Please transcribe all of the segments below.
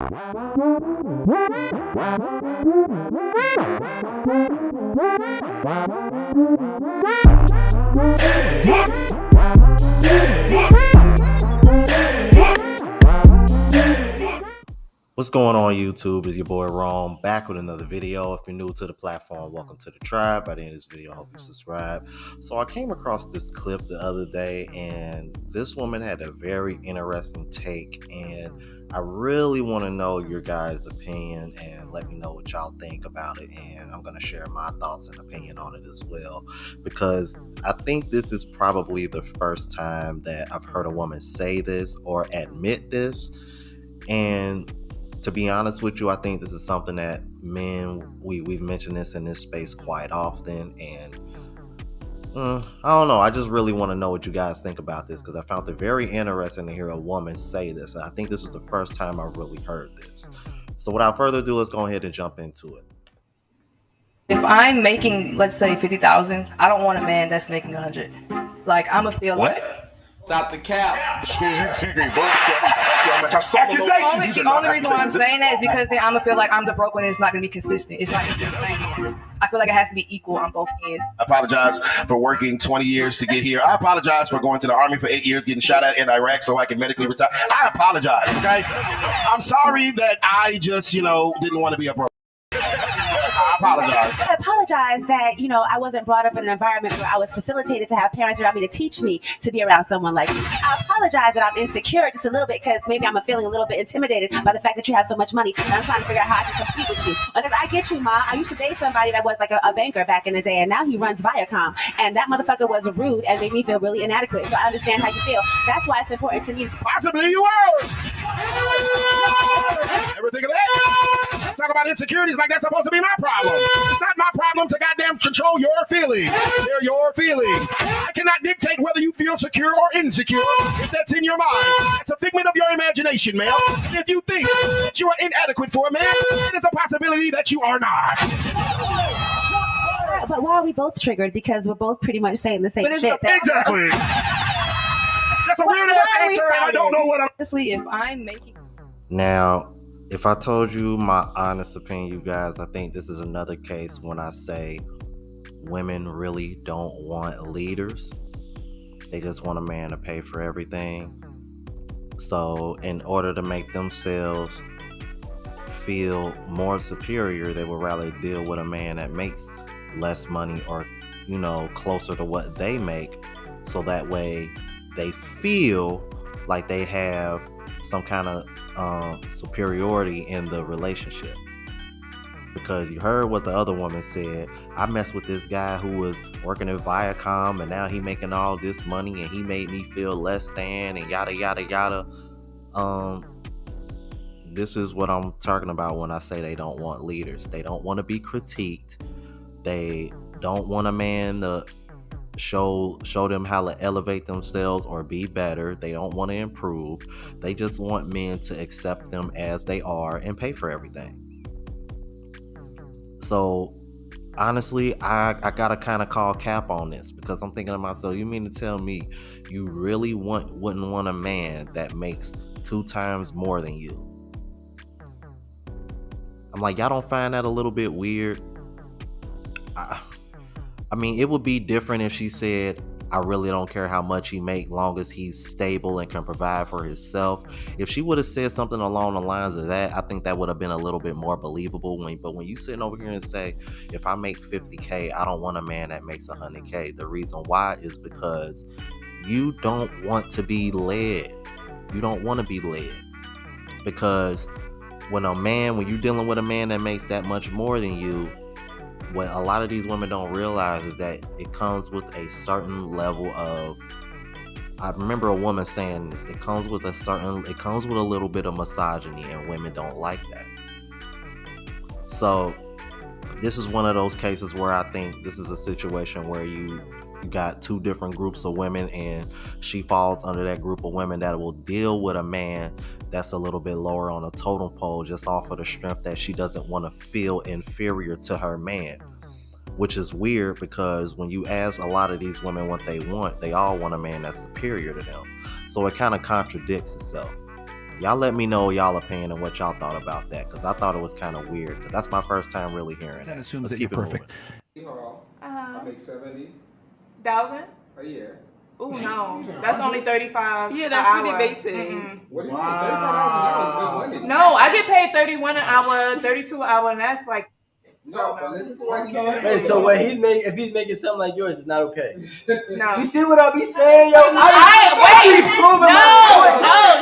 What's going on, YouTube? It's your boy Rome back with another video. If you're new to the platform, welcome to the tribe. By the end of this video, I hope you subscribe. So I came across this clip the other day, and this woman had a very interesting take, and I really want to know your guys' opinion and let me know what y'all think about it. And I'm going to share my thoughts and opinion on it as well, because I think this is probably the first time that I've heard a woman say this or admit this. And to be honest with you, I think this is something that men, we've mentioned this in this space quite often, and I don't know. I just really want to know what you guys think about this, because I found it very interesting to hear a woman say this, and I think this is the first time I've really heard this. So without further ado, let's go ahead and jump into it. If I'm making, let's say, 50,000, I don't want a man that's making 100. Like, I'ma feel what? Stop the cap. The only reason why I'm saying that is because then I'm gonna feel like I'm the broke one and it's not gonna be consistent. It's not gonna be the same. I feel like it has to be equal on both ends. I apologize for working 20 years to get here. I apologize for going to the Army for 8 years, getting shot at in Iraq so I can medically retire. I apologize, okay? I'm sorry that I just, didn't want to be a broke. I apologize. I apologize that, I wasn't brought up in an environment where I was facilitated to have parents around me to teach me to be around someone like you. I apologize that I'm insecure just a little bit, because maybe I'm feeling a little bit intimidated by the fact that you have so much money, and I'm trying to figure out how I can compete with you. Because I get you, Ma. I used to date somebody that was like a banker back in the day, and now he runs Viacom. And that motherfucker was rude and made me feel really inadequate. So I understand how you feel. That's why it's important to me. Possibly you are. Ever think of that? Talk about insecurities like that's supposed to be my problem. It's not my problem to goddamn control your feelings. They're your feelings. I cannot dictate whether you feel secure or insecure if that's in your mind. It's a figment of your imagination, man. If you think that you are inadequate for a man, it is a possibility that you are not. But why are we both triggered? Because we're both pretty much saying the same shit. Exactly. That's a weird ass answer, and I don't know what I'm... Honestly, if I'm making... Now, if I told you my honest opinion, you guys, I think this is another case when I say women really don't want leaders. They just want a man to pay for everything. So in order to make themselves feel more superior, they would rather deal with a man that makes less money or, closer to what they make. So that way they feel like they have some kind of superiority in the relationship. Because you heard what the other woman said. I messed with this guy who was working at Viacom, and now he making all this money, and he made me feel less than, and yada yada yada. This is what I'm talking about when I say they don't want leaders. They don't want to be critiqued. They don't want a man to show them how to elevate themselves or be better. They don't want to improve. They just want men to accept them as they are and pay for everything. So honestly, I gotta kind of call cap on this, because I'm thinking to myself, you mean to tell me you really wouldn't want a man that makes 2 times more than you? I'm like, y'all don't find that a little bit weird? I mean, it would be different if she said, I really don't care how much he make, long as he's stable and can provide for himself. If she would have said something along the lines of that, I think that would have been a little bit more believable. But when you sitting over here and say, if I make 50K, I don't want a man that makes 100K. The reason why is because you don't want to be led. You don't want to be led. Because when you're dealing with a man that makes that much more than you, what a lot of these women don't realize is that it comes with a certain level of, I remember a woman saying this, it comes with a little bit of misogyny, and women don't like that. So this is one of those cases where I think this is a situation where you got 2 different groups of women, and she falls under that group of women that will deal with a man that's a little bit lower on a totem pole, just off of the strength that she doesn't want to feel inferior to her man. Which is weird, because when you ask a lot of these women what they want, they all want a man that's superior to them. So it kind of contradicts itself. Y'all let me know y'all opinion and what y'all thought about that, because I thought it was kind of weird, because that's my first time really hearing that. Assumes Let's that keep you're it perfect. moving. I make 70,000 a year. Oh no, that's only 35. Yeah, an that's hour. pretty basic. What do you mean? $35 an hour is good money. No, I get paid 31 an hour, 32 an hour, and that's like. No, but listen to what he's saying. Hey, so what he's making, if he's making something like yours, it's not okay. No. You see what I be saying, yo? Wait, no,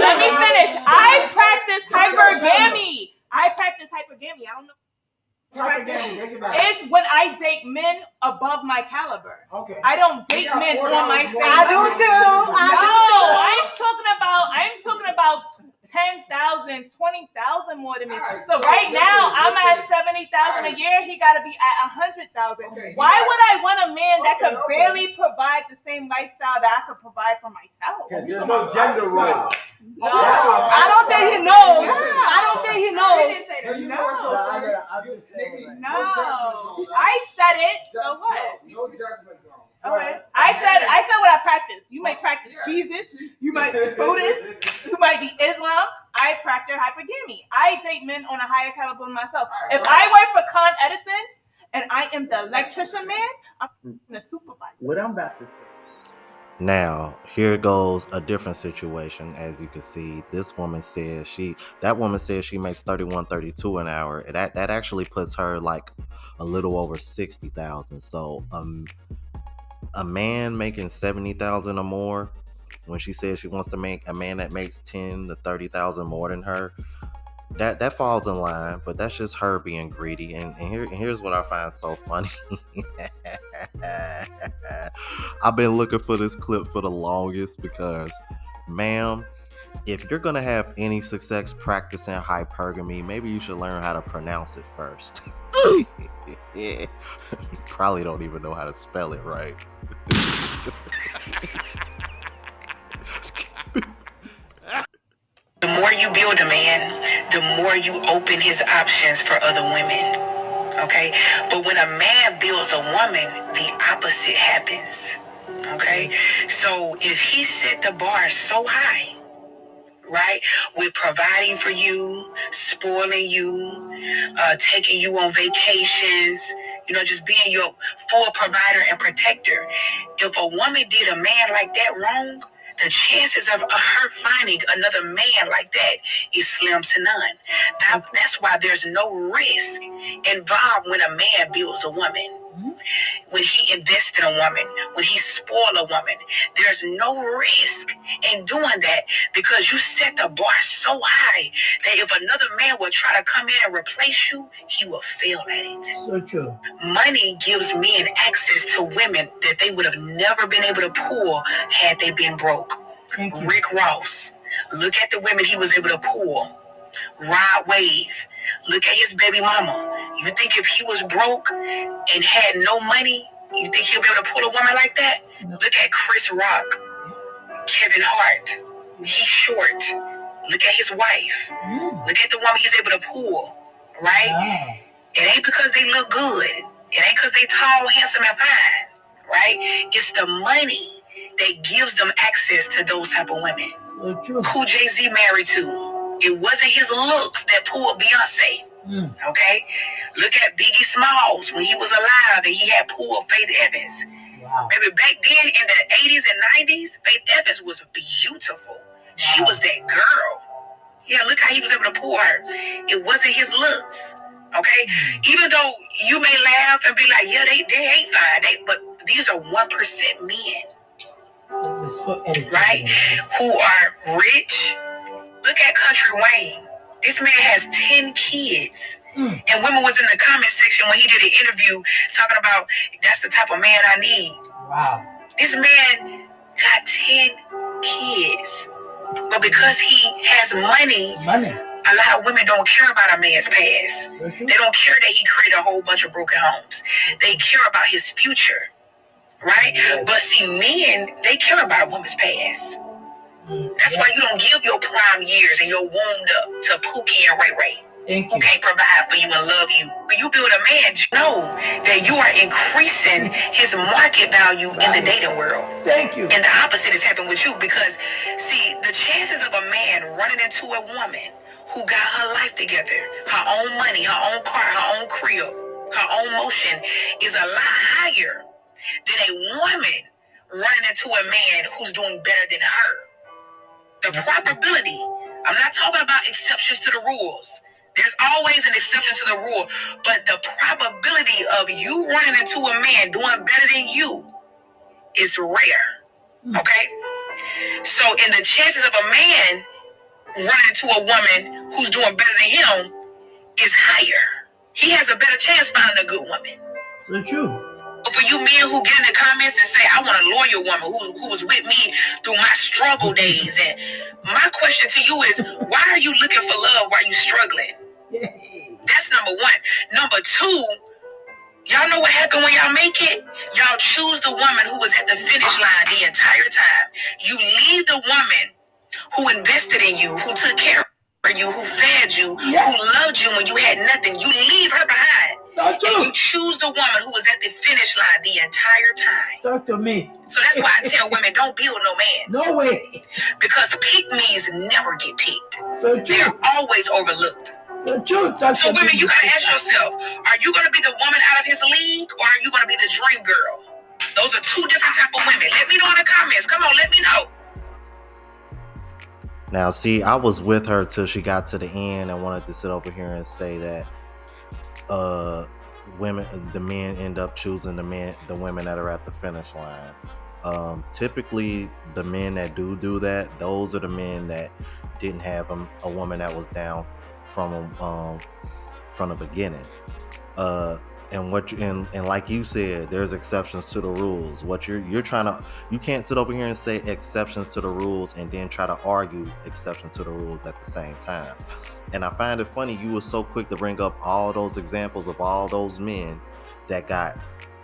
let me finish. I practice hypergamy. I don't know. It's when I date men above my caliber. Okay. I don't date men on my same. I do too. I'm talking about 10,000, 20,000 more than me. So right now I'm at 70,000 a year. He got to be at 100,000. Why would I want a man that could barely provide the same lifestyle that I could provide for myself? Because there's no gender role. No, I don't think he knows. I don't think he knows. No, I said it. So what? No judgment zone. Okay. I said what I practice. You might practice Jesus. You might be Buddhist. You might be Islam. I practice hypergamy. I date men on a higher caliber than myself. If I work for Con Edison and I am the electrician man, I'm the supervisor. What I'm about to say. Now, here goes a different situation. As you can see, this woman says she makes 31, 32 an hour. That actually puts her like a little over 60,000. So a man making 70,000 or more, when she says she wants to make a man that makes 10 to 30,000 more than her, that falls in line. But that's just her being greedy. And here's what I find so funny. I've been looking for this clip for the longest because, ma'am, if you're gonna have any success practicing hypergamy, maybe you should learn how to pronounce it first. Yeah. Probably don't even know how to spell it right. The more you build a man, the more you open his options for other women. Okay? But when a man builds a woman, the opposite happens. Okay? So if he set the bar so high, right, with providing for you, spoiling you, taking you on vacations, just being your full provider and protector. If a woman did a man like that wrong, the chances of her finding another man like that is slim to none. That's why there's no risk involved when a man builds a woman. When he invests in a woman, when he spoils a woman, there's no risk in doing that because you set the bar so high that if another man would try to come in and replace you, he will fail at it. So true. Money gives men access to women that they would have never been able to pull had they been broke. Rick Ross, look at the women he was able to pull. Rod Wave, look at his baby mama. You think if he was broke and had no money, you think he'll be able to pull a woman like that? No. Look at Chris Rock, Kevin Hart. He's short. Look at his wife. Look at the woman he's able to pull, right? Wow. It ain't because they look good. It ain't because they tall, handsome, and fine, right? It's the money that gives them access to those type of women. So true. Who Jay-Z married to? It wasn't his looks that pulled Beyonce. Okay? Look at Biggie Smalls when he was alive and he had pulled Faith Evans. Wow. Baby, back then in the 80s and 90s, Faith Evans was beautiful. Wow. She was that girl. Yeah, look how he was able to pull her. It wasn't his looks. Okay? Even though you may laugh and be like, yeah, they ain't fine. But these are 1% men. This is so right? Who are rich. Look at Country Wayne. This man has 10 kids. And women was in the comment section when he did an interview talking about that's the type of man I need. Wow. This man got 10 kids. But because he has money, a lot of women don't care about a man's past. They don't care that he created a whole bunch of broken homes. They care about his future. Right? Yes. But see, men, they care about a woman's past. That's why you don't give your prime years and your wound up to Pookie and Ray Ray. who can't provide for you and love you. When you build a man, know that you are increasing his market value in the dating world. Thank you. And the opposite is happening with you because, see, the chances of a man running into a woman who got her life together, her own money, her own car, her own crib, her own motion is a lot higher than a woman running into a man who's doing better than her. The probability, I'm not talking about exceptions to the rules. There's always an exception to the rule, but the probability of you running into a man doing better than you is rare. Okay? So in the chances of a man running into a woman who's doing better than him is higher. He has a better chance finding a good woman. So true. For you men who get in the comments and say, I want a loyal woman who was with me through my struggle days. And my question to you is, why are you looking for love while you struggling? That's number one. Number two, y'all know what happened when y'all make it? Y'all choose the woman who was at the finish line the entire time. You leave the woman who invested in you, who took care of you, who fed you, who loved you when you had nothing. You leave her behind. And you choose the woman who was at the finish line the entire time. Talk to me. So that's why I tell women, don't build no man. No way. Because pick-me's never get picked. So they're always overlooked. So true. So women, you gotta ask yourself, are you gonna be the woman out of his league, or are you gonna be the dream girl? Those are two different type of women. Let me know in the comments. Come on, let me know. Now, see, I was with her till she got to the end and wanted to sit over here and say that the men end up choosing the women that are at the finish line. Typically, the men that do that, those are the men that didn't have a woman that was down from the beginning. And like you said, there's exceptions to the rules. What you're trying to, you can't sit over here and say exceptions to the rules and then try to argue exception to the rules at the same time. And I find it funny you were so quick to bring up all those examples of all those men that got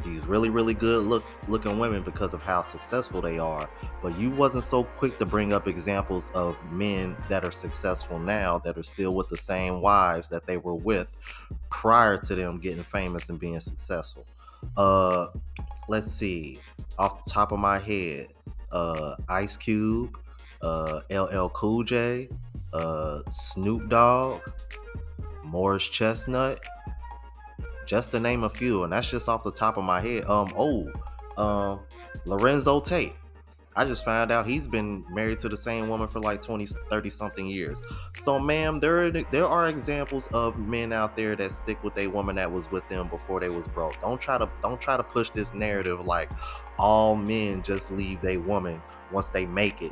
these really, really good looking women because of how successful they are, but you wasn't so quick to bring up examples of men that are successful now that are still with the same wives that they were with prior to them getting famous and being successful. Let's see, off the top of my head, Ice Cube, LL Cool J, Snoop Dogg, Morris Chestnut, just to name a few, and that's just off the top of my head. Lorenzo Tate. I just found out he's been married to the same woman for like 30 something years. So, ma'am, there are examples of men out there that stick with a woman that was with them before they was broke. Don't try to push this narrative like all men just leave their woman once they make it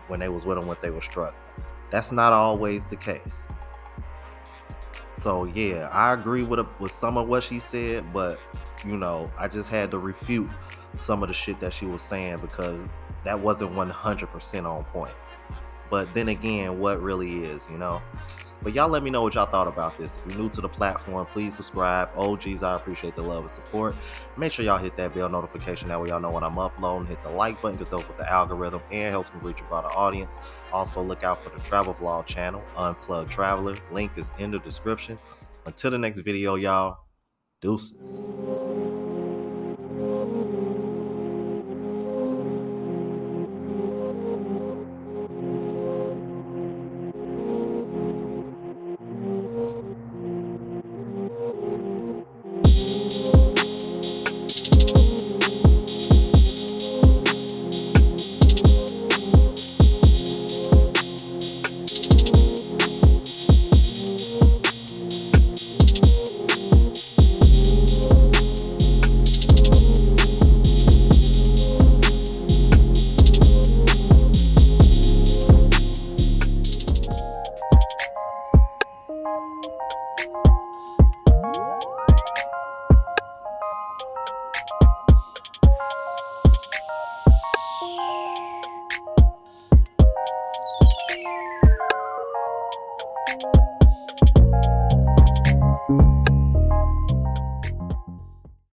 when they was with them when they were struggling. That's not always the case. So yeah, I agree with some of what she said, but I just had to refute some of the shit that she was saying because that wasn't 100% on point. But then again, what really is, But y'all let me know what y'all thought about this. If you're new to the platform, please subscribe. OGs, I appreciate the love and support. Make sure y'all hit that bell notification. That way y'all know when I'm uploading. Hit the like button because helps with the algorithm and helps me reach a broader audience. Also, look out for the travel vlog channel, Unplugged Traveler. Link is in the description. Until the next video, y'all. Deuces.